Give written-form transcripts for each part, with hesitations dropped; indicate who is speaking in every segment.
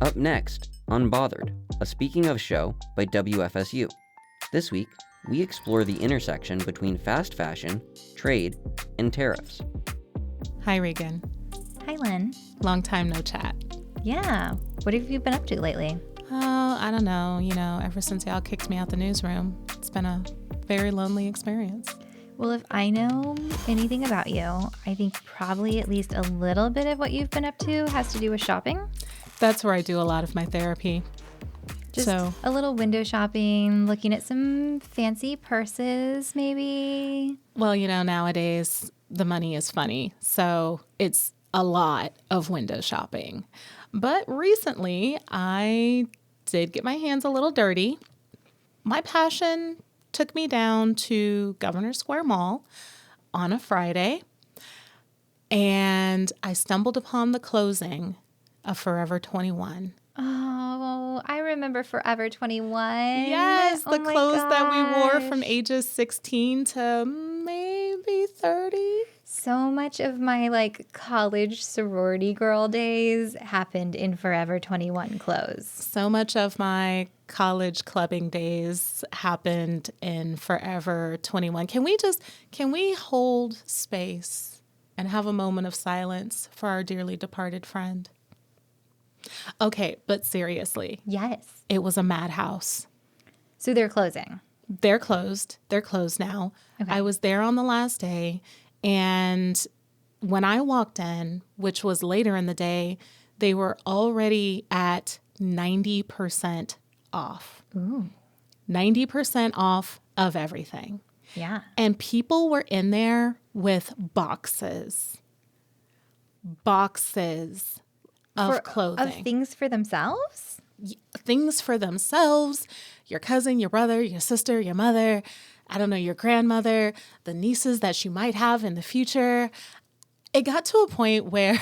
Speaker 1: Up next, Unbothered, a Speaking of show by WFSU. This week, we explore the intersection between fast fashion, trade, and tariffs.
Speaker 2: Hi, Regan.
Speaker 3: Hi, Lynn.
Speaker 2: Long time no chat.
Speaker 3: Yeah. What have you been up to lately?
Speaker 2: Oh, I don't know. Ever since y'all kicked me out the newsroom, it's been a very lonely experience.
Speaker 3: Well, if I know anything about you, I think probably at least a little bit of what you've been up to has to do with shopping.
Speaker 2: That's where I do a lot of my therapy.
Speaker 3: Just a little window shopping, looking at some fancy purses, maybe.
Speaker 2: Well, nowadays the money is funny, so it's a lot of window shopping. But recently, I did get my hands a little dirty. My passion took me down to Governor Square Mall on a Friday, and I stumbled upon the closing of Forever 21.
Speaker 3: Oh, I remember Forever 21.
Speaker 2: Yes, the clothes that we wore from
Speaker 3: gosh.
Speaker 2: ages 16 to maybe 30.
Speaker 3: So much of my college sorority girl days happened in Forever 21 clothes.
Speaker 2: So much of my college clubbing days happened in Forever 21. Can we hold space and have a moment of silence for our dearly departed friend? Okay, but seriously.
Speaker 3: Yes.
Speaker 2: It was a madhouse.
Speaker 3: So they're closing.
Speaker 2: They're closed. They're closed now.
Speaker 3: Okay.
Speaker 2: I was there on the last day, and when I walked in, which was later in the day, they were already at 90% off.
Speaker 3: Ooh.
Speaker 2: 90% off of everything.
Speaker 3: Yeah.
Speaker 2: And people were in there with boxes of clothing.
Speaker 3: Of things for themselves?
Speaker 2: Things for themselves, your cousin, your brother, your sister, your mother, I don't know, your grandmother, the nieces that you might have in the future. It got to a point where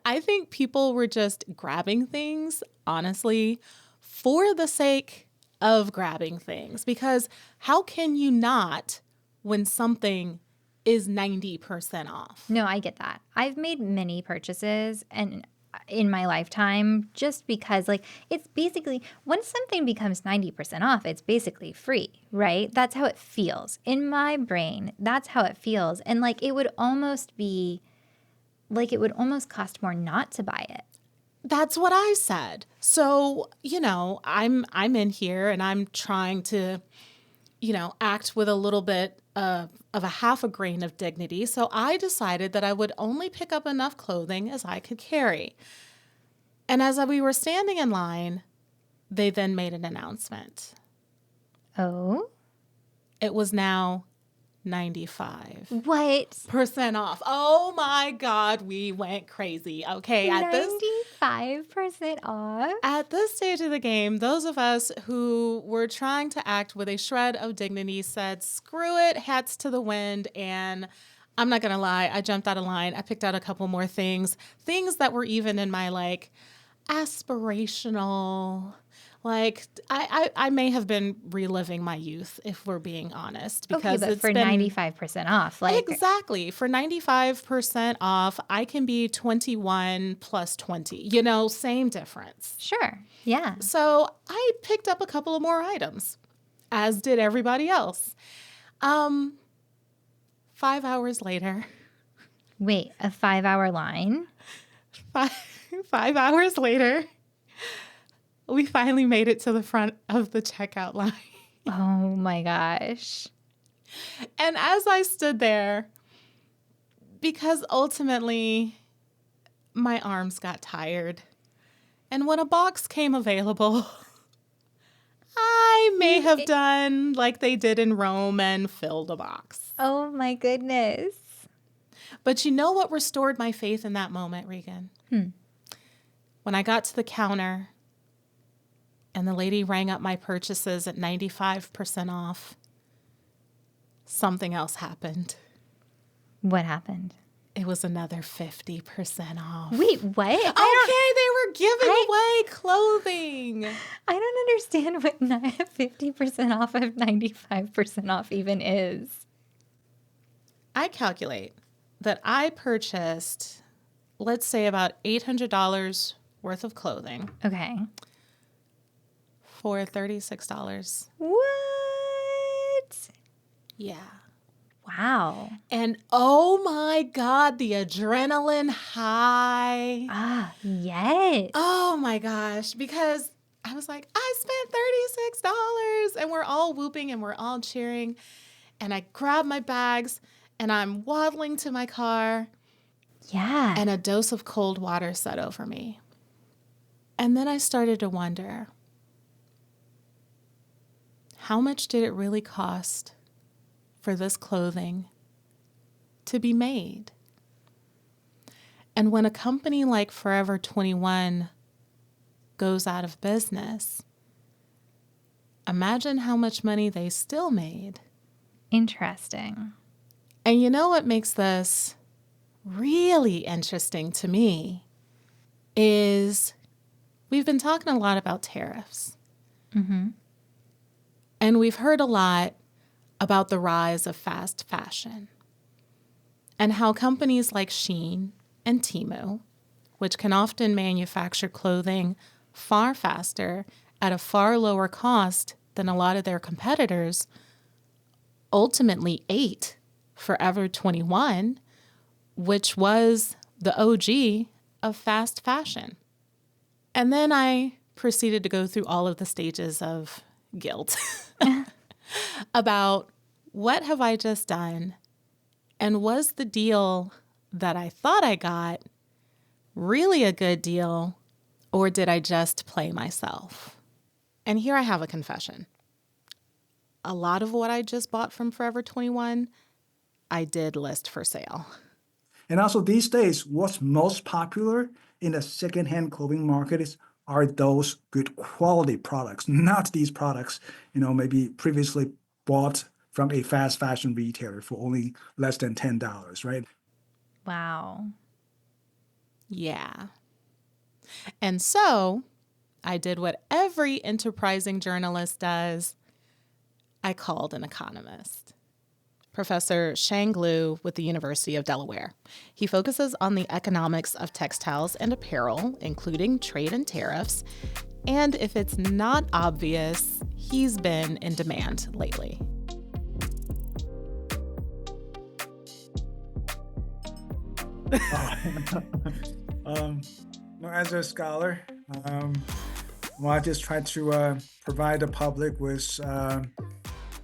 Speaker 2: I think people were just grabbing things, honestly, for the sake of grabbing things. Because how can you not when something is 90% off?
Speaker 3: No, I get that. I've made many purchases and in my lifetime just because it's basically once something becomes 90% off, it's basically free, right? That's how it feels. In my brain, that's how it feels. And it would almost be it would almost cost more not to buy it.
Speaker 2: That's what I said. So, I'm in here and I'm trying to, act with a little bit of a half a grain of dignity. So I decided that I would only pick up enough clothing as I could carry. And as we were standing in line, they then made an announcement.
Speaker 3: Oh?
Speaker 2: It was now 95%.
Speaker 3: What?
Speaker 2: Off. Oh my God, we went crazy. Okay,
Speaker 3: 95% off?
Speaker 2: At this stage of the game, those of us who were trying to act with a shred of dignity said, screw it, hats to the wind. And I'm not going to lie, I jumped out of line. I picked out a couple more things that were even in my aspirational. I may have been reliving my youth, if we're being honest, because
Speaker 3: okay, but for 95% off,
Speaker 2: exactly for 95% off, I can be 21 plus 20. Same difference.
Speaker 3: Sure, yeah.
Speaker 2: So I picked up a couple of more items, as did everybody else. 5 hours later.
Speaker 3: Wait, a 5-hour line?
Speaker 2: 5 hours later. We finally made it to the front of the checkout line.
Speaker 3: Oh my gosh.
Speaker 2: And as I stood there, because ultimately my arms got tired, and when a box came available, I may have done like they did in Rome and filled a box.
Speaker 3: Oh my goodness.
Speaker 2: But you know what restored my faith in that moment, Regan? When I got to the counter, and the lady rang up my purchases at 95% off, something else happened.
Speaker 3: What happened?
Speaker 2: It was another 50% off.
Speaker 3: Wait, what?
Speaker 2: Okay, they were giving away clothing.
Speaker 3: I don't understand what 50% off of 95% off even is.
Speaker 2: I calculate that I purchased, let's say, about $800 worth of clothing
Speaker 3: Okay.
Speaker 2: for $36.
Speaker 3: What?
Speaker 2: Yeah.
Speaker 3: Wow.
Speaker 2: And oh my God, the adrenaline high.
Speaker 3: Ah, yes.
Speaker 2: Oh my gosh. Because I was like, I spent $36 and we're all whooping and we're all cheering. And I grab my bags and I'm waddling to my car
Speaker 3: Yeah.
Speaker 2: and a dose of cold water set over me. And then I started to wonder, how much did it really cost for this clothing to be made? And when a company like Forever 21 goes out of business, imagine how much money they still made.
Speaker 3: Interesting.
Speaker 2: And you know what makes this really interesting to me is we've been talking a lot about tariffs.
Speaker 3: Mm-hmm.
Speaker 2: And we've heard a lot about the rise of fast fashion and how companies like Shein and Temu, which can often manufacture clothing far faster at a far lower cost than a lot of their competitors, ultimately ate Forever 21, which was the OG of fast fashion. And then I proceeded to go through all of the stages of guilt about what have I just done? And was the deal that I thought I got really a good deal, or did I just play myself? And here I have a confession. A lot of what I just bought from Forever 21, I did list for sale.
Speaker 4: And also these days, what's most popular in the secondhand clothing market are those good quality products, not these products, maybe previously bought from a fast fashion retailer for only less than $10, right?
Speaker 3: Wow.
Speaker 2: Yeah. And so I did what every enterprising journalist does. I called an economist, Professor Sheng Lu with the University of Delaware. He focuses on the economics of textiles and apparel, including trade and tariffs. And if it's not obvious, he's been in demand lately.
Speaker 4: As a scholar, I just try to provide the public with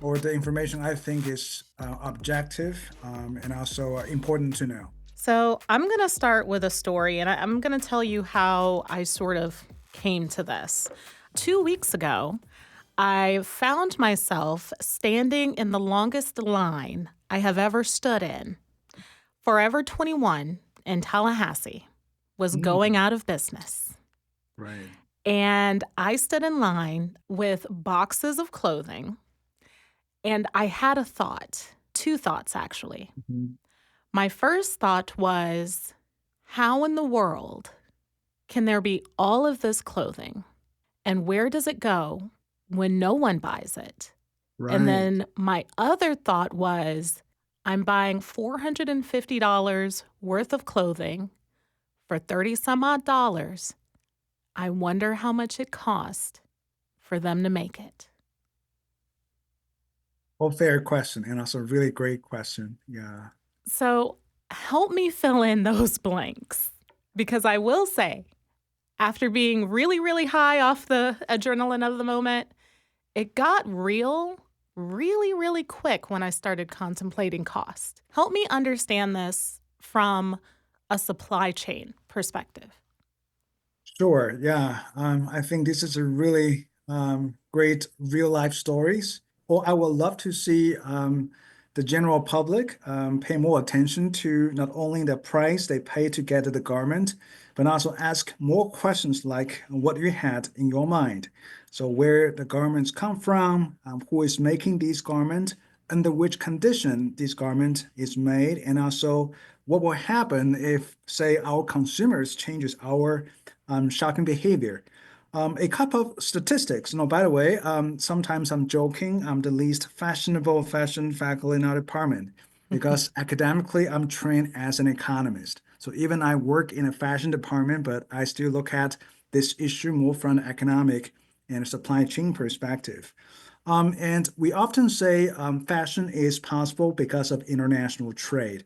Speaker 4: or the information I think is objective and also important to know.
Speaker 2: So I'm going to start with a story, and I'm going to tell you how I sort of came to this. 2 weeks ago, I found myself standing in the longest line I have ever stood in. Forever 21 in Tallahassee was going out of business.
Speaker 4: Right.
Speaker 2: And I stood in line with boxes of clothing, and I had a thought, two thoughts actually.
Speaker 4: Mm-hmm.
Speaker 2: My first thought was, how in the world can there be all of this clothing, and where does it go when no one buys it?
Speaker 4: Right.
Speaker 2: And then my other thought was, I'm buying $450 worth of clothing for 30 some odd dollars. I wonder how much it cost for them to make it.
Speaker 4: Well, fair question, and also really great question. Yeah.
Speaker 2: So help me fill in those blanks, because I will say, after being really, really high off the adrenaline of the moment, it got real really, really quick when I started contemplating cost. Help me understand this from a supply chain perspective.
Speaker 4: Sure. Yeah. I think this is a really great real life stories. Or I would love to see the general public pay more attention to not only the price they pay to get the garment, but also ask more questions like what you had in your mind. So where the garments come from, who is making these garments, under which condition this garment is made, and also what will happen if, say, our consumers changes our shopping behavior. A couple of statistics. By the way, sometimes I'm joking. I'm the least fashionable fashion faculty in our department because academically I'm trained as an economist. So even I work in a fashion department, but I still look at this issue more from an economic and supply chain perspective. And we often say fashion is possible because of international trade.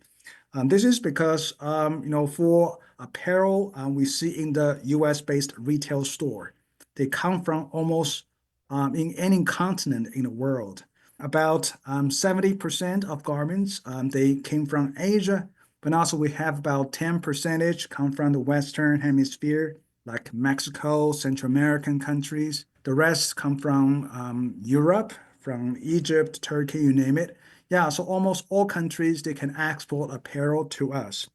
Speaker 4: This is because, for apparel, we see in the US-based retail store, they come from almost in any continent in the world. About 70% of garments, they came from Asia, but also we have about 10% come from the Western Hemisphere, like Mexico, Central American countries. The rest come from Europe, from Egypt, Turkey, you name it. Yeah, so almost all countries, they can export apparel to us.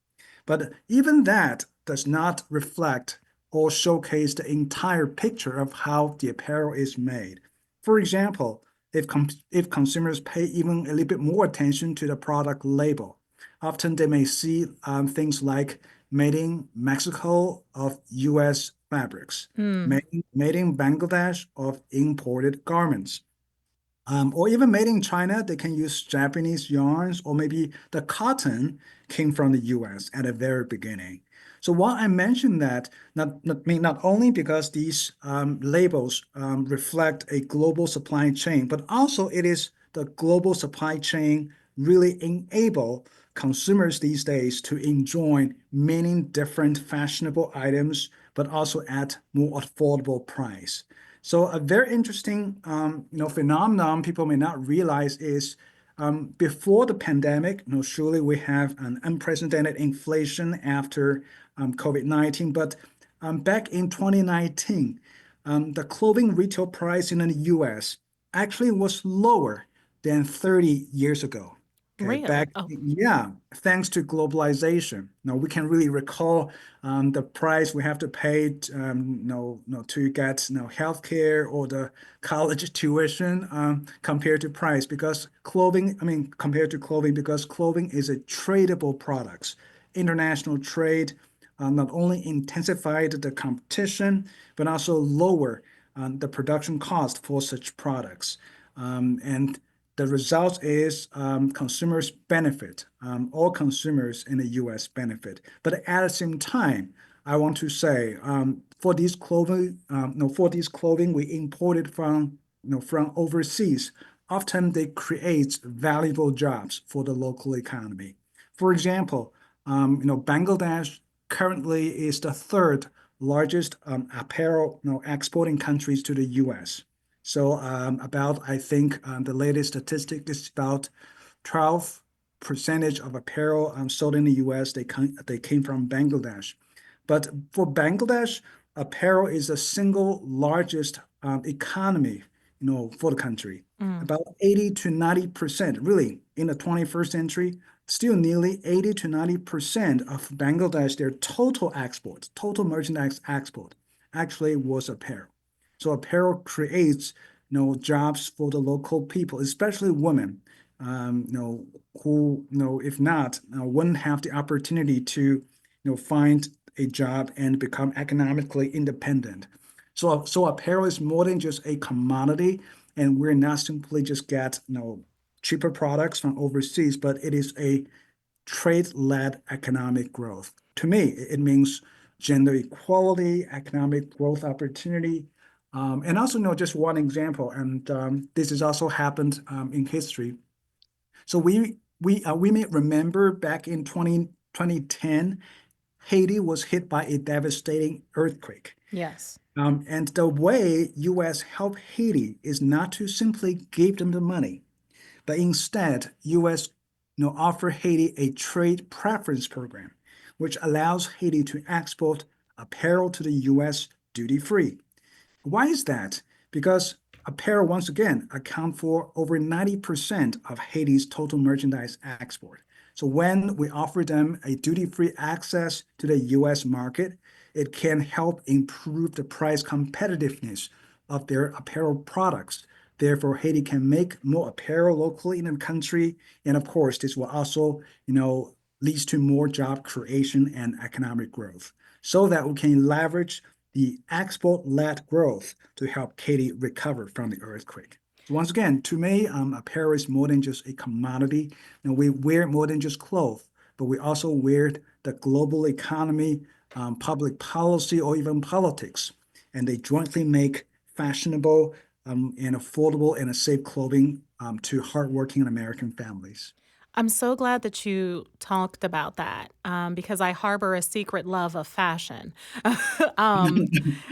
Speaker 4: But even that does not reflect or showcase the entire picture of how the apparel is made. For example, if consumers pay even a little bit more attention to the product label, often they may see things like made in Mexico of US fabrics,
Speaker 2: Mm,
Speaker 4: made in Bangladesh of imported garments. Or even made in China, they can use Japanese yarns, or maybe the cotton came from the US at the very beginning. So why I mention that, not only because these labels reflect a global supply chain, but also it is the global supply chain really enable consumers these days to enjoy many different fashionable items, but also at more affordable price. So a very interesting, phenomenon people may not realize is before the pandemic, surely we have an unprecedented inflation after COVID-19, but back in 2019, the clothing retail price in the US actually was lower than 30 years ago. Okay,
Speaker 2: really? Oh,
Speaker 4: yeah, thanks to globalization. Now we can really recall the price we have to pay, to get, healthcare or the college tuition compared to price because compared to clothing because clothing is a tradable products. International trade not only intensified the competition but also lower the production cost for such products. And the result is consumers benefit. All consumers in the U.S. benefit. But at the same time, I want to say for these clothing, we imported from from overseas. Often they create valuable jobs for the local economy. For example, Bangladesh currently is the third largest apparel exporting countries to the U.S. So I think the latest statistic is about 12% of apparel sold in the US, they came from Bangladesh. But for Bangladesh, apparel is the single largest economy, for the country.
Speaker 2: mm.
Speaker 4: About 80 to 90%, really, in the 21st century, still nearly 80 to 90% of Bangladesh, their total export, total merchandise export, actually was apparel. So apparel creates, jobs for the local people, especially women, who, if not, wouldn't have the opportunity to, find a job and become economically independent. So apparel is more than just a commodity, and we're not simply just get, cheaper products from overseas, but it is a trade-led economic growth. To me, it means gender equality, economic growth opportunity, and also, just one example, and this has also happened in history. So we may remember back in 2010, Haiti was hit by a devastating earthquake.
Speaker 2: Yes.
Speaker 4: And the way U.S. helped Haiti is not to simply give them the money, but instead, U.S. offer Haiti a trade preference program, which allows Haiti to export apparel to the U.S. duty-free. Why is that? Because apparel, once again, account for over 90% of Haiti's total merchandise export. So when we offer them a duty-free access to the U.S. market, it can help improve the price competitiveness of their apparel products. Therefore, Haiti can make more apparel locally in the country. And of course, this will also, leads to more job creation and economic growth so that we can leverage the export-led growth to help Haiti recover from the earthquake. So once again, to me, apparel is more than just a commodity. We wear more than just clothes, but we also wear the global economy, public policy, or even politics. and they jointly make fashionable and affordable and a safe clothing to hardworking American families.
Speaker 2: I'm so glad that you talked about that because I harbor a secret love of fashion. um,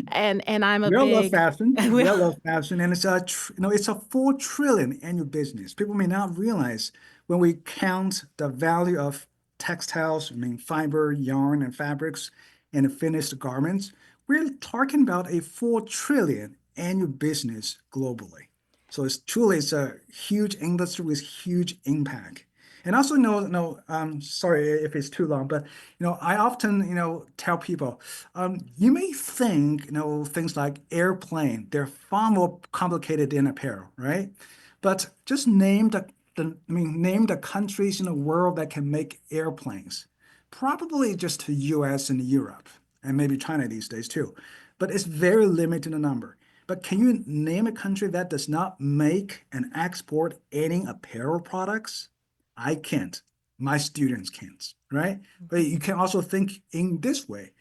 Speaker 2: and I'm a
Speaker 4: We all love
Speaker 2: big,
Speaker 4: fashion. We all love fashion, and it's a 4 trillion annual business. People may not realize when we count the value of textiles, I mean fiber, yarn, and fabrics, and finished garments, we're talking about a 4 trillion annual business globally. So it's a huge industry with huge impact. And also, no, sorry if it's too long, but I often, tell people, you may think, things like airplane, they're far more complicated than apparel, right? But just name the countries in the world that can make airplanes. Probably just the US and Europe, and maybe China these days too. But it's very limited in number. But can you name a country that does not make and export any apparel products? I can't. My students can't, right? But you can also think in this way.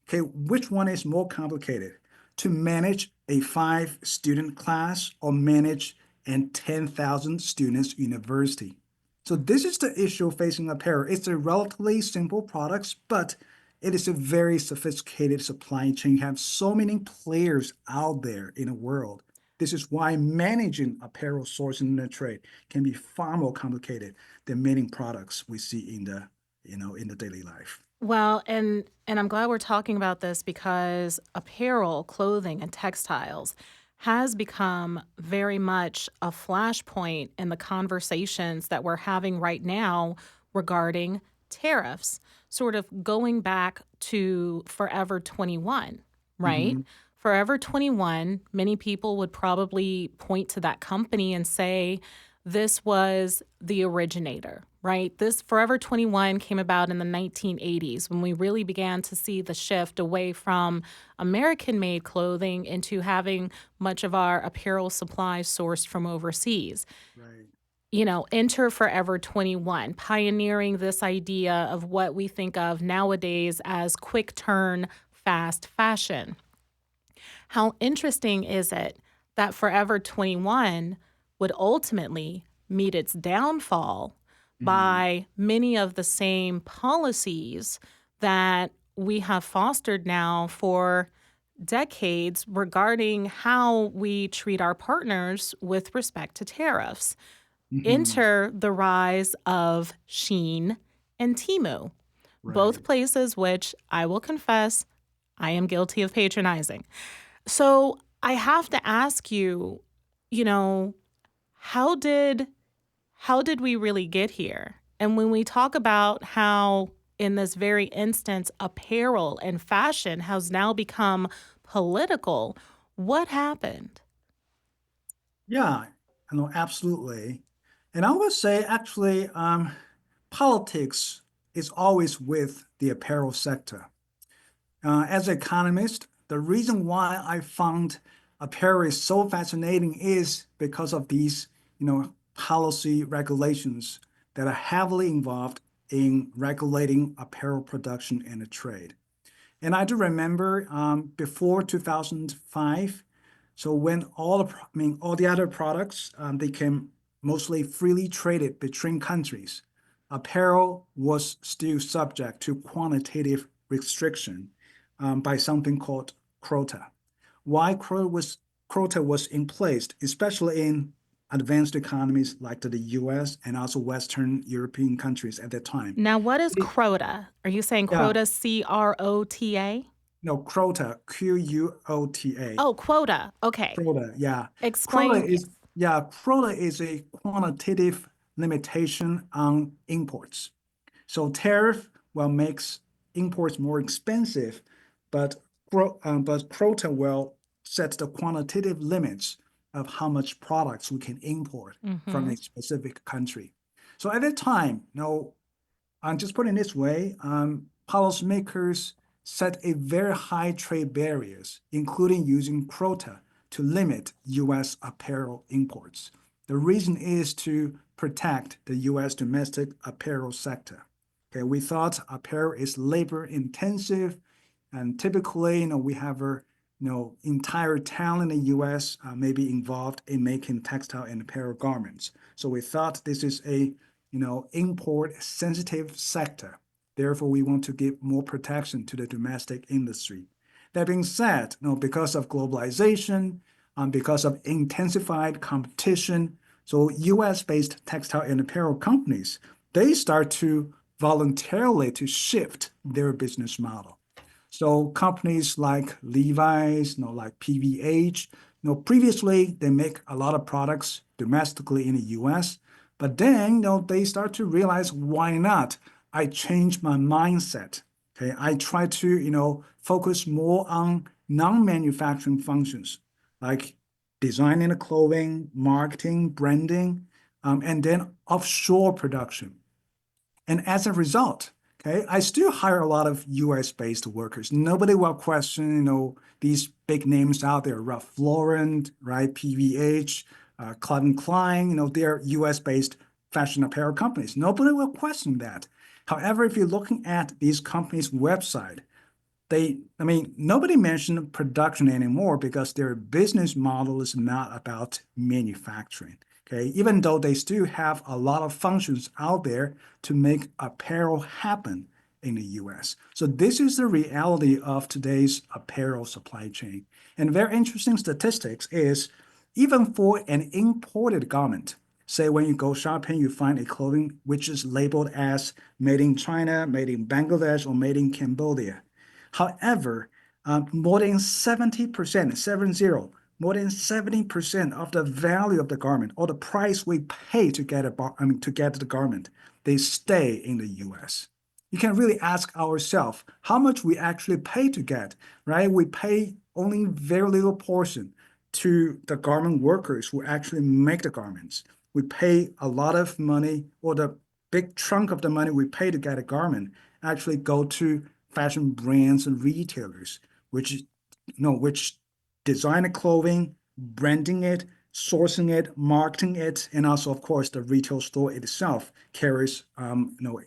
Speaker 4: Okay, which one is more complicated? To manage a 5 student class or manage a 10,000 students university? So this is the issue facing apparel. It's a relatively simple products, but it is a very sophisticated supply chain. You have so many players out there in the world. This is why managing apparel sourcing in the trade can be far more complicated than many products we see in the daily life.
Speaker 2: Well, and I'm glad we're talking about this because apparel, clothing, and textiles has become very much a flashpoint in the conversations that we're having right now regarding tariffs, sort of going back to Forever 21, right?
Speaker 4: Mhm.
Speaker 2: Forever 21, many people would probably point to that company and say, this was the originator, right? This Forever 21 came about in the 1980s when we really began to see the shift away from American made clothing into having much of our apparel supplies sourced from overseas.
Speaker 4: Right.
Speaker 2: Enter Forever 21, pioneering this idea of what we think of nowadays as quick turn, fast fashion. How interesting is it that Forever 21 would ultimately meet its downfall
Speaker 4: Mhm.
Speaker 2: by many of the same policies that we have fostered now for decades regarding how we treat our partners with respect to tariffs?
Speaker 4: Mhm.
Speaker 2: Enter the rise of Shein and Temu, both
Speaker 4: Right.
Speaker 2: places which I will confess I am guilty of patronizing. So I have to ask you, you know, how did how did we really get here? And when we talk about how in this very instance apparel and fashion has now become political, what happened?
Speaker 4: Yeah, I know, absolutely. And I would say actually, politics is always with the apparel sector. As an economist, the reason why I found apparel is so fascinating is because of these, policy regulations that are heavily involved in regulating apparel production and the trade. And I do remember before 2005, so when all the other products they can mostly freely traded between countries, apparel was still subject to quantitative restriction by something called quota. Why quota was in place, especially in advanced economies like the US and also Western European countries at that time.
Speaker 2: Now, what is
Speaker 4: It-
Speaker 2: crota? Are you saying
Speaker 4: yeah,
Speaker 2: quota CROTA?
Speaker 4: no, quota, Quota.
Speaker 2: Oh, quota. Okay.
Speaker 4: Quota, yeah. Quota
Speaker 2: Explain.
Speaker 4: is,
Speaker 2: Yes.
Speaker 4: yeah, quota is a quantitative limitation on imports. So tariff, well, makes imports more expensive, but but quota will set the quantitative limits of how much products we can import from a
Speaker 2: Mhm.
Speaker 4: specific country. So at that time, just put it this way, policymakers set a very high trade barriers, including using quota to limit U.S. apparel imports. The reason is to protect the U.S. domestic apparel sector. Okay, we thought apparel is labor intensive, and typically, we have entire town in the U.S. May be involved in making textile and apparel garments. So we thought this is a, import sensitive sector. Therefore, we want to give more protection to the domestic industry. That being said, because of globalization, because of intensified competition, so U.S.-based textile and apparel companies, they start to voluntarily to shift their business model. So companies like Levi's, like PVH, previously they make a lot of products domestically in the U.S., but then, they start to realize, why not? I change my mindset. Okay, I try to, focus more on non-manufacturing functions like designing the clothing, marketing, branding, and then offshore production. And as a result, okay, I still hire a lot of US-based workers. Nobody will question, these big names out there, Ralph Lauren, right, PVH, Calvin Klein, they're US-based fashion apparel companies. Nobody will question that. However, if you're looking at these companies' website, nobody mentioned production anymore because their business model is not about manufacturing. Okay, even though they still have a lot of functions out there to make apparel happen in the US. So this is the reality of today's apparel supply chain. And very interesting statistics is even for an imported garment, say when you go shopping, you find a clothing which is labeled as made in China, made in Bangladesh, or made in Cambodia. However, more than 70%, 70, more than 70% of the value of the garment or the price we pay to get to get the garment, they stay in the US. You can really ask ourselves how much we actually pay to get, right? We pay only very little portion to the garment workers who actually make the garments. We pay a lot of money, or the big chunk of the money we pay to get a garment actually go to fashion brands and retailers, which design the clothing, branding it, sourcing it, marketing it, and also, of course, the retail store itself carries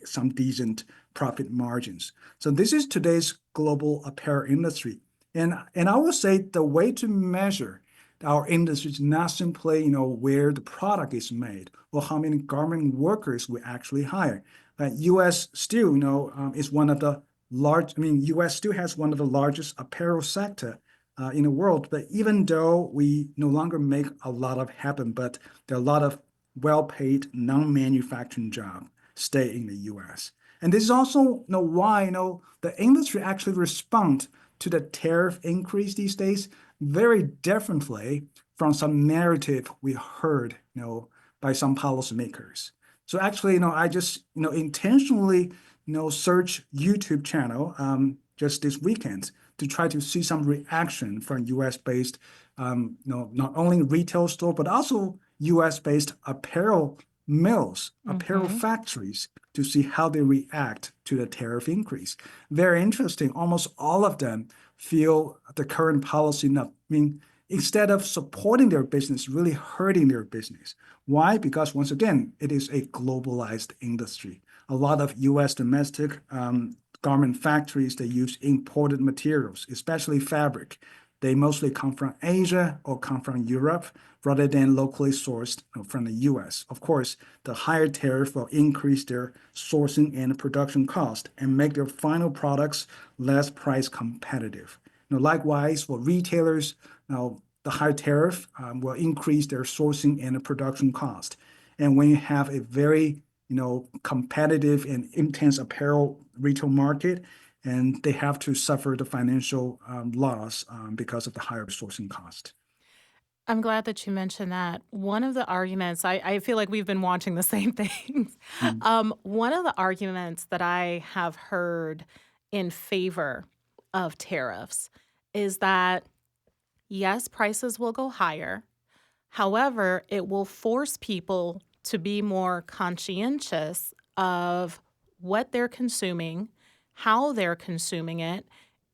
Speaker 4: some decent profit margins. So this is today's global apparel industry. And I would say the way to measure our industry is not simply where the product is made or how many garment workers we actually hire. But U.S. still is one of the U.S. still has one of the largest apparel sector in the world. But even though we no longer make a lot of happen, but there are a lot of well-paid non-manufacturing jobs stay in the U.S. And this is also why the industry actually respond to the tariff increase these days very differently from some narrative we heard by some policymakers. So actually, I just intentionally search YouTube channel just this weekend to try to see some reaction from US-based, not only retail store, but also US-based apparel mills, apparel factories, to see how they react to the tariff increase. Very interesting. Almost all of them feel the current policy instead of supporting their business, really hurting their business. Why? Because once again, it is a globalized industry. A lot of U.S. domestic garment factories, they use imported materials, especially fabric. They mostly come from Asia or come from Europe rather than locally sourced from the U.S. Of course, the higher tariff will increase their sourcing and production cost and make their final products less price competitive. Likewise, for retailers, the high tariff will increase their sourcing and production cost. And when you have a very competitive and intense apparel retail market, and they have to suffer the financial loss because of the higher sourcing cost.
Speaker 2: I'm glad that you mentioned that. One of the arguments, I feel like we've been watching the same things. One of the arguments that I have heard in favor of tariffs is that, yes, prices will go higher. However, it will force people to be more conscientious of what they're consuming, how they're consuming it,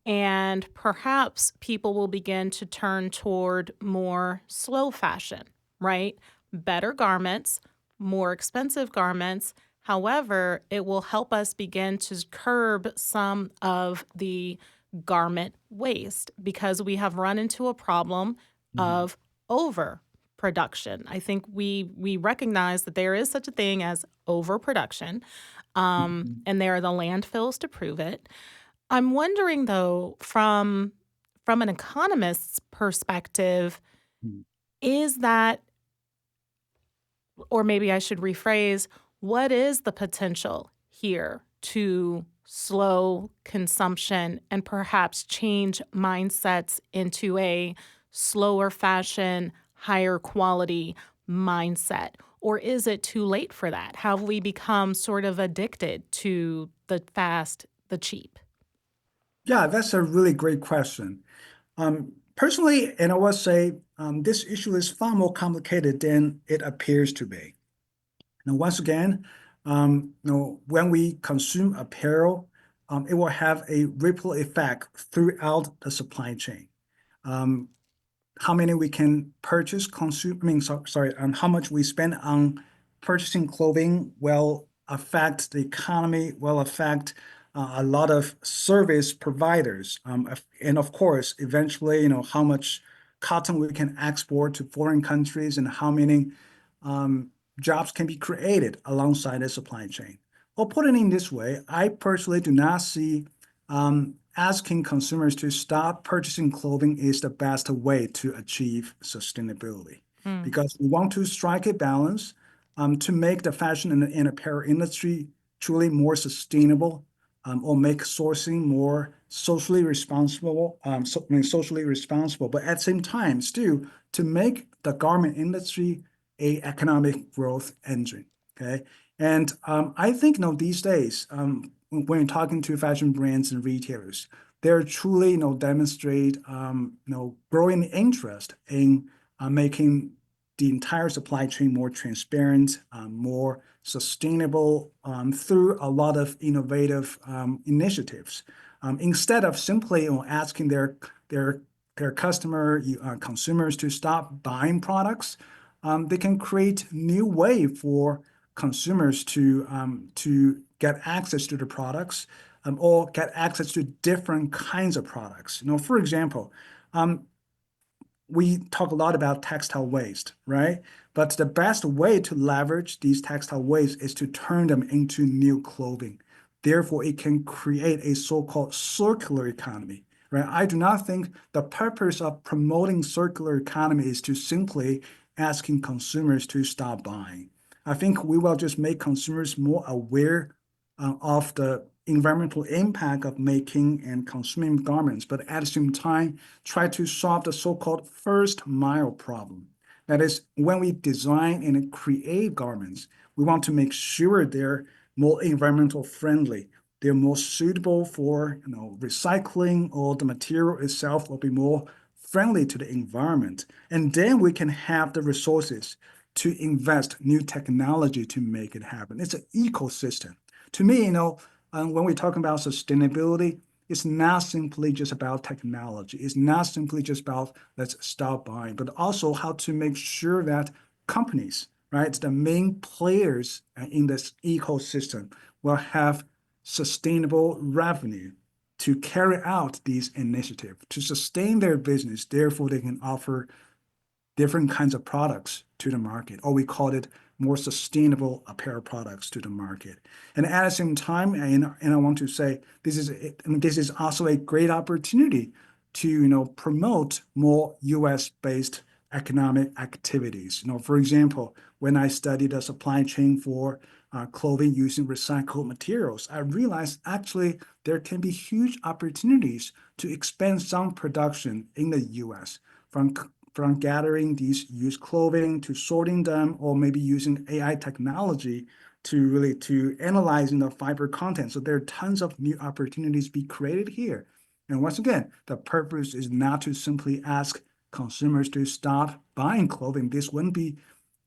Speaker 2: and perhaps people will begin to turn toward more slow fashion, right? Better garments, more expensive garments. However, it will help us begin to curb some of the garment waste because we have run into a problem
Speaker 4: Mhm.
Speaker 2: of overproduction. I think we recognize that there is such a thing as overproduction,
Speaker 4: Mhm.
Speaker 2: and there are the landfills to prove it. I'm wondering though, from an economist's perspective,
Speaker 4: Mhm.
Speaker 2: is that, or maybe I should rephrase, what is the potential here to slow consumption and perhaps change mindsets into a slower fashion, higher quality mindset? Or is it too late for that? Have we become sort of addicted to the fast, the cheap?
Speaker 4: Yeah, that's a really great question. Personally, and I would say this issue is far more complicated than it appears to be. Now, once again, when we consume apparel, it will have a ripple effect throughout the supply chain. Um, how many we can purchase, consume, I mean, sorry, how much we spend on purchasing clothing will affect the economy, will affect a lot of service providers. And of course, eventually, how much cotton we can export to foreign countries and how many um, jobs can be created alongside the supply chain. Or put it in this way, I personally do not see asking consumers to stop purchasing clothing is the best way to achieve sustainability
Speaker 2: Hmm.
Speaker 4: because we want to strike a balance to make the fashion and apparel industry truly more sustainable or make sourcing more socially responsible, socially responsible, but at the same time, still to make the garment industry a economic growth engine. Okay, and I think these days, when you're talking to fashion brands and retailers, they're truly demonstrate growing interest in making the entire supply chain more transparent, more sustainable through a lot of innovative initiatives. Instead of simply asking their consumers to stop buying products, they can create new way for consumers to get access to the products or get access to different kinds of products. For example, um, we talk a lot about textile waste, right? But the best way to leverage these textile waste is to turn them into new clothing. Therefore, it can create a so-called circular economy, right? I do not think the purpose of promoting circular economy is to simply asking consumers to stop buying. I think we will just make consumers more aware of the environmental impact of making and consuming garments, but at the same time, try to solve the so-called first mile problem. That is, when we design and create garments, we want to make sure they're more environmental friendly. They're more suitable for recycling, or the material itself will be more friendly to the environment. And then we can have the resources to invest new technology to make it happen. It's an ecosystem. To me, when we're talking about sustainability, it's not simply just about technology. It's not simply just about let's stop buying, but also how to make sure that companies, right, the main players in this ecosystem will have sustainable revenue to carry out these initiatives, to sustain their business. Therefore, they can offer different kinds of products to the market, or we call it more sustainable apparel products to the market. And at the same time, and I want to say this is also a great opportunity to promote more U.S. based economic activities. For example, when I studied the supply chain for clothing using recycled materials, I realized actually there can be huge opportunities to expand some production in the U.S. from gathering these used clothing to sorting them, or maybe using AI technology to analyzing the fiber content. So there are tons of new opportunities be created here. And once again, the purpose is not to simply ask consumers to stop buying clothing. This wouldn't be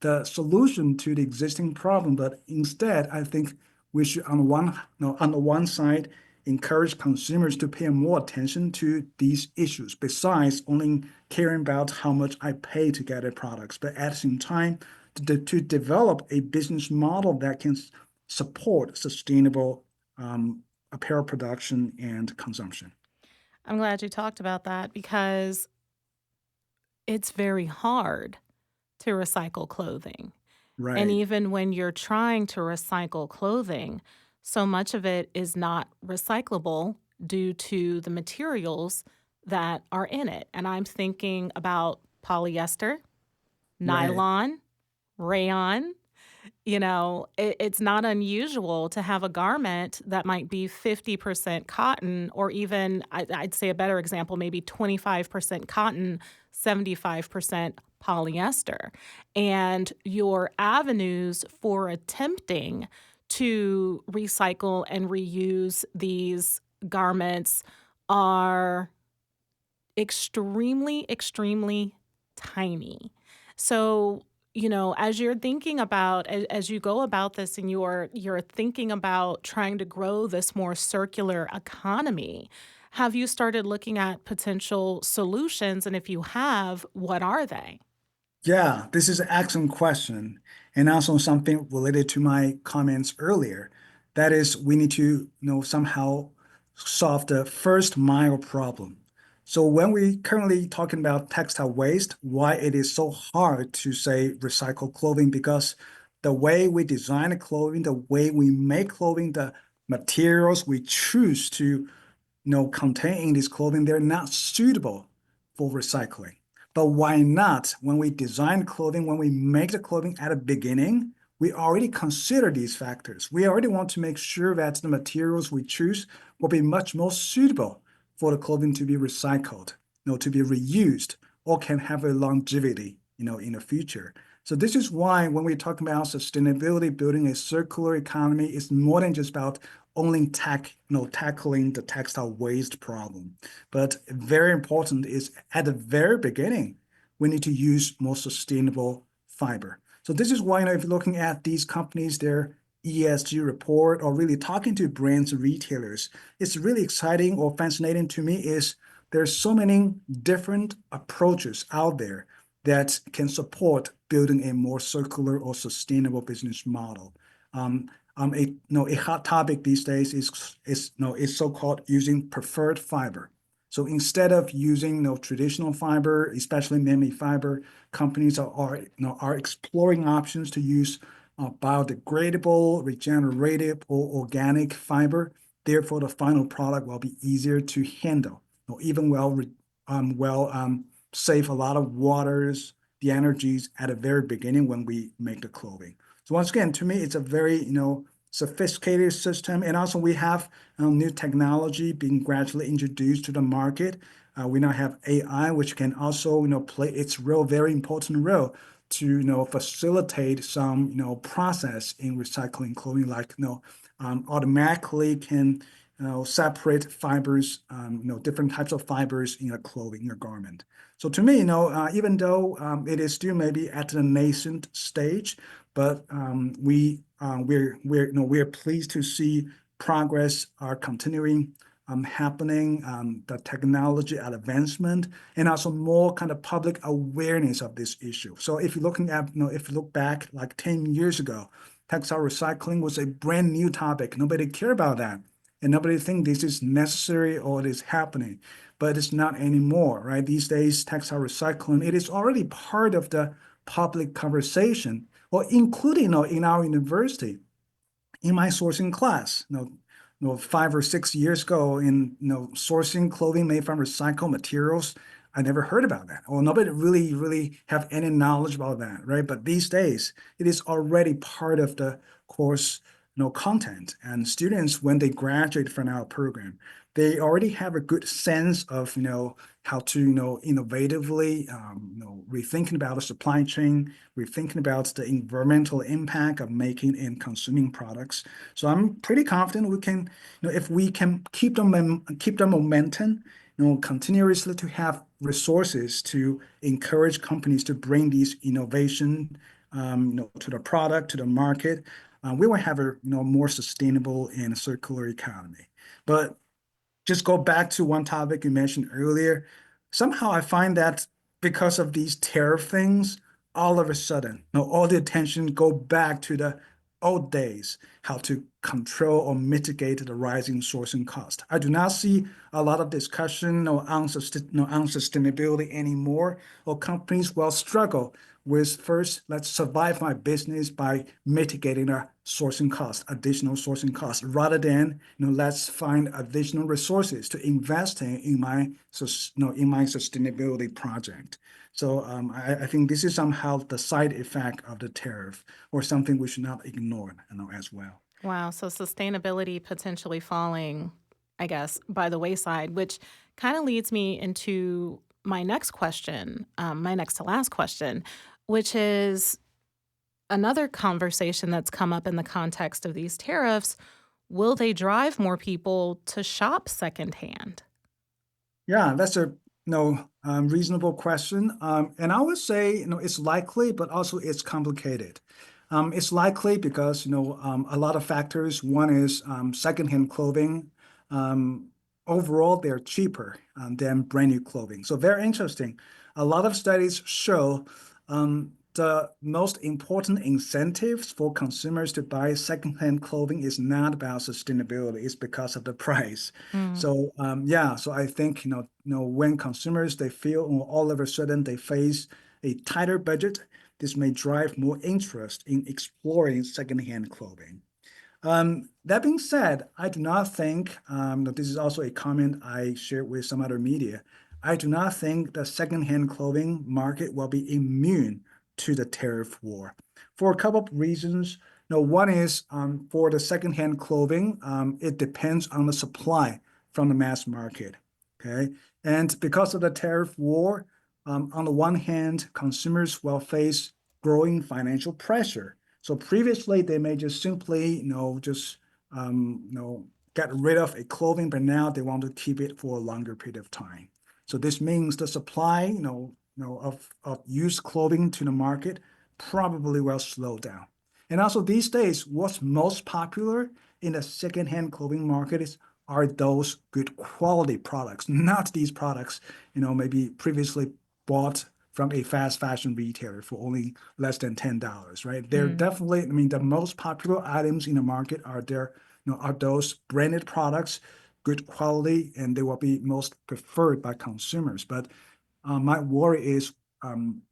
Speaker 4: the solution to the existing problem, but instead, I think we should on the one side encourage consumers to pay more attention to these issues, besides only caring about how much I pay to get a products, but at the same time, to develop a business model that can support sustainable apparel production and consumption.
Speaker 2: I'm glad you talked about that because it's very hard to recycle clothing. And
Speaker 4: Right.
Speaker 2: even when you're trying to recycle clothing, so much of it is not recyclable due to the materials that are in it. And I'm thinking about polyester,
Speaker 4: Right.
Speaker 2: nylon, rayon. It's not unusual to have a garment that might be 50% cotton, or even, I'd say a better example, maybe 25% cotton, 75% polyester. And your avenues for attempting to recycle and reuse these garments are extremely, extremely tiny. So, as you're thinking about, as you go about this and you're thinking about trying to grow this more circular economy, have you started looking at potential solutions? And if you have, what are they?
Speaker 4: Yeah, this is an excellent question, and also something related to my comments earlier. That is, we need to, somehow solve the first mile problem. So when we currently talking about textile waste, why it is so hard to say recycle clothing, because the way we design the clothing, the way we make clothing, the materials we choose to contain in this clothing, they're not suitable for recycling. But why not? When we design clothing, when we make the clothing at the beginning, we already consider these factors. We already want to make sure that the materials we choose will be much more suitable for the clothing to be recycled, to be reused, or can have a longevity, in the future. So this is why when we talk about sustainability, building a circular economy, it's more than just about only tackling the textile waste problem. But very important is at the very beginning, we need to use more sustainable fiber. So this is why, if you're looking at these companies, their ESG report, or really talking to brands and retailers, it's really exciting or fascinating to me is there's so many different approaches out there that can support building a more circular or sustainable business model. A hot topic these days is so-called using preferred fiber. So instead of using traditional fiber, especially man-made fiber, companies are exploring options to use biodegradable, regenerative, or organic fiber. Therefore, the final product will be easier to handle. Even save a lot of waters, the energies at the very beginning when we make the clothing. So once again, to me, it's a very, sophisticated system. And also we have new technology being gradually introduced to the market. We now have AI, which can also, play its role, very important role to, facilitate some, process in recycling clothing, like, automatically can, separate fibers, different types of fibers in a clothing, in a garment. So to me, even though it is still maybe at the nascent stage, but we're pleased to see progress are continuing happening, the technology advancement, and also more kind of public awareness of this issue. So if you're looking at, if you look back like 10 years ago, textile recycling was a brand new topic. Nobody cared about that. And nobody think this is necessary or it is happening, but it's not anymore, right? These days, textile recycling, it is already part of the public conversation, or including, in our university, in my sourcing class, 5 or 6 years ago, in sourcing clothing made from recycled materials, I never heard about that. Or nobody really have any knowledge about that, right? But these days, it is already part of the course, content. And students, when they graduate from our program, they already have a good sense of, how to, innovatively, rethinking about the supply chain, rethinking about the environmental impact of making and consuming products. So I'm pretty confident we can, if we can keep the momentum, continuously to have resources to encourage companies to bring these innovation, to the product, to the market, we will have a, more sustainable and circular economy. But just go back to one topic you mentioned earlier. Somehow I find that because of these tariff things, all of a sudden, all the attention go back to the old days, how to control or mitigate the rising sourcing cost. I do not see a lot of discussion on sustainability anymore, or companies will struggle with first, let's survive my business by mitigating our sourcing costs, additional sourcing costs, rather than let's find additional resources to invest in my sustainability project. So I think this is somehow the side effect of the tariff, or something we should not ignore, as well.
Speaker 2: Wow. So sustainability potentially falling, I guess, by the wayside, which kind of leads me into my next question, my next to last question, which is another conversation that's come up in the context of these tariffs. Will they drive more people to shop secondhand?
Speaker 4: Yeah, that's a reasonable question. And I would say it's likely, but also it's complicated. It's likely because a lot of factors. One is secondhand clothing. Um, Overall, they're cheaper than brand new clothing. So very interesting. A lot of studies show the most important incentives for consumers to buy secondhand clothing is not about sustainability. It's because of the price.
Speaker 2: Mm.
Speaker 4: So yeah, so I think when consumers they feel all of a sudden they face a tighter budget, this may drive more interest in exploring secondhand clothing. That being said, I do not think this is also a comment I shared with some other media. I do not think the secondhand clothing market will be immune to the tariff war for a couple of reasons. One is for the secondhand clothing, it depends on the supply from the mass market. Okay, and because of the tariff war, on the one hand, consumers will face growing financial pressure. So previously, they may just simply, get rid of a clothing, but now they want to keep it for a longer period of time. So this means the supply, of used clothing to the market probably will slow down. And also these days, what's most popular in the secondhand clothing market are those good quality products, not these products, maybe previously bought from a fast fashion retailer for only less than $10, right? They're definitely, I mean, the most popular items in the market are those branded products, good quality, and they will be most preferred by consumers. But my worry is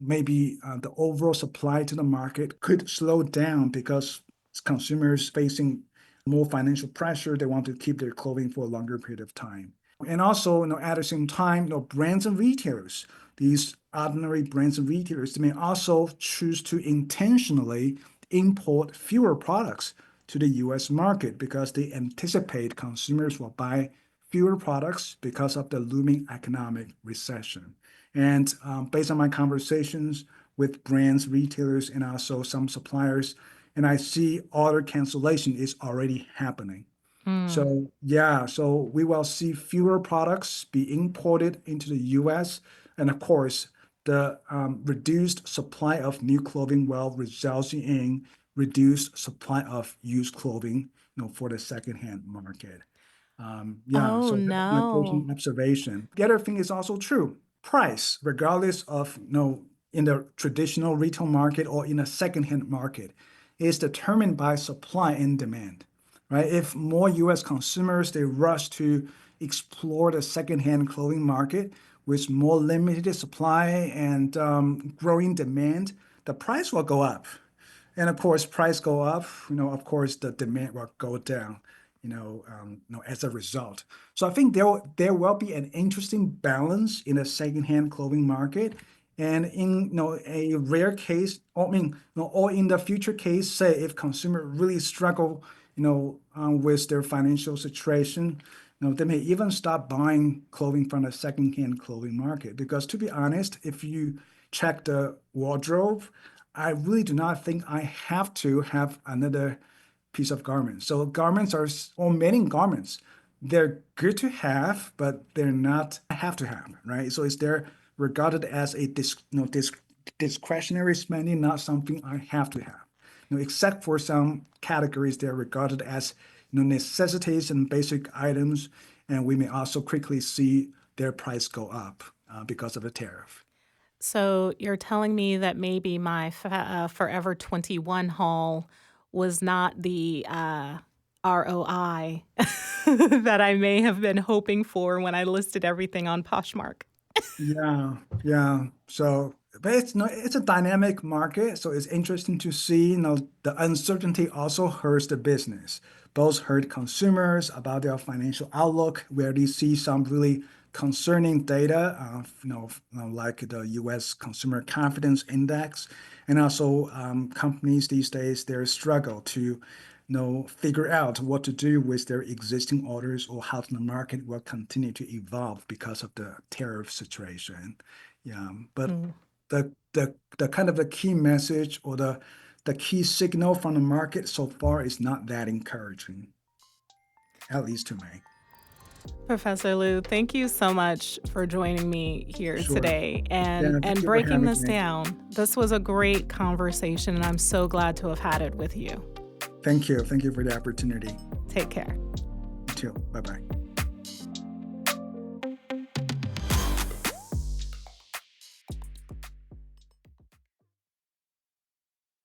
Speaker 4: maybe the overall supply to the market could slow down because consumers facing more financial pressure, they want to keep their clothing for a longer period of time. And also, at the same time, brands and retailers, these ordinary brands and retailers, they may also choose to intentionally import fewer products to the US market because they anticipate consumers will buy fewer products because of the looming economic recession. And based on my conversations with brands, retailers, and also some suppliers, and I see order cancellation is already happening.
Speaker 2: Mm.
Speaker 4: So yeah, so we will see fewer products be imported into the US. And of course, the reduced supply of new clothing will result in reduced supply of used clothing, for the secondhand market. Yeah,
Speaker 2: Oh,
Speaker 4: so that's my
Speaker 2: no.
Speaker 4: personal observation. The other thing is also true. Price, regardless of, in the traditional retail market or in a secondhand market, is determined by supply and demand, right? If more U.S. consumers, they rush to explore the secondhand clothing market with more limited supply and growing demand, the price will go up. And of course, price go up, of course, the demand will go down, as a result. So I think there will be an interesting balance in the secondhand clothing market. And in a rare case, I mean, or in the future case, say if consumer really struggle, with their financial situation, they may even stop buying clothing from the secondhand clothing market. Because to be honest, if you check the wardrobe, I really do not think I have to have another piece of garment. So garments or many garments, they're good to have, but they're not have to have, right? So it's they're regarded as a discretionary spending, not something I have to have. Except for some categories, they're regarded as necessities and basic items, and we may also quickly see their price go up because of the tariff.
Speaker 2: So you're telling me that maybe my Forever 21 haul was not the ROI that I may have been hoping for when I listed everything on Poshmark.
Speaker 4: Yeah. So, but it's a dynamic market, so it's interesting to see, the uncertainty also hurts the business. Both hurt consumers about their financial outlook. We already see some really concerning data, like the U.S. Consumer Confidence Index, and also companies these days, they struggle to figure out what to do with their existing orders or how the market will continue to evolve because of the tariff situation. Yeah, but the kind of the key message or the key signal from the market so far is not that encouraging, at least to me.
Speaker 2: Professor Lu, thank you so much for joining me here
Speaker 4: Sure.
Speaker 2: today
Speaker 4: Yeah,
Speaker 2: and
Speaker 4: thank you for
Speaker 2: breaking
Speaker 4: having
Speaker 2: this
Speaker 4: me.
Speaker 2: down. This was a great conversation, and I'm so glad to have had it with you.
Speaker 4: Thank you. Thank you for the opportunity.
Speaker 2: Take care.
Speaker 4: You too. Bye-bye.